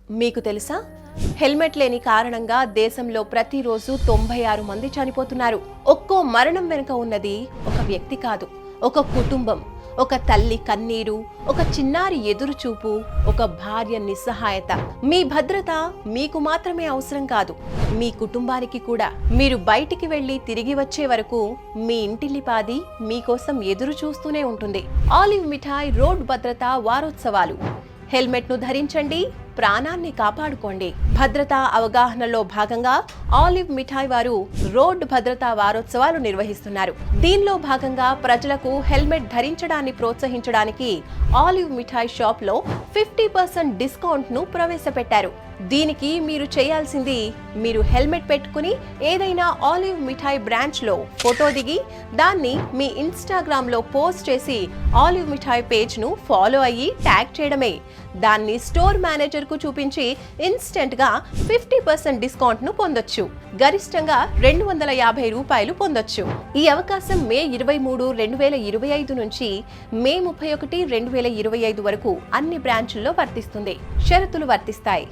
మీకు తెలుసా? హెల్మెట్ లేని కారణంగా దేశంలో ప్రతిరోజు 96 మంది చనిపోతున్నారు. ఒక్కో మరణం వెనుక ఉన్నది ఒక వ్యక్తి కాదు, ఒక కుటుంబం, ఒక తల్లి కన్నీరు, ఒక చిన్నారి ఎదురుచూపు, ఒక భార్య నిస్సహాయత. మీ భద్రత మీకు మాత్రమే అవసరం కాదు, మీ కుటుంబానికి కూడా. మీరు బయటికి వెళ్లి తిరిగి వచ్చే వరకు మీ ఇంటిల్లిపాది మీకోసం ఎదురు చూస్తూనే ఉంటుంది. ఆలివ్ మిఠాయ్ రోడ్ భద్రతా వారోత్సవాలు. హెల్మెట్ ను ధరించండి, ప్రాణాన్ని కాపాడుకోండి. భద్రతా అవగాహనలో భాగంగా ఆలివ్ మిఠాయ్ వారు రోడ్ భద్రతా వారోత్సవాలు నిర్వహిస్తున్నారు. దీనిలో భాగంగా ప్రజలకు హెల్మెట్ ధరించడాన్ని ప్రోత్సహించడానికి ఆలివ్ మిఠాయ్ షాప్ లో 50% డిస్కౌంట్ ను ప్రవేశపెట్టారు. దీనికి మీరు చేయాల్సింది, మీరు హెల్మెట్ పెట్టుకుని ఏదైనా ఆలివ్ మిఠాయ్ బ్రాంచ్ లో ఫోటో దిగి దాన్ని మీ ఇన్స్టాగ్రామ్ లో పోస్ట్ చేసి ఆలివ్ మిఠాయ్ పేజ్ ను ఫాలో అయ్యి ట్యాగ్ చేయడమే. దాన్ని స్టోర్ మేనేజర్ కు చూపించి ఇన్స్టెంట్ గా 50% డిస్కౌంట్ ను పొందొచ్చు. గరిష్టంగా 250 రూపాయలు పొందొచ్చు. ఈ అవకాశం మే 23, 2025 నుంచి మే 31, 2025 వరకు అన్ని బ్రాంచుల్లో వర్తిస్తుంది. షరతులు వర్తిస్తాయి.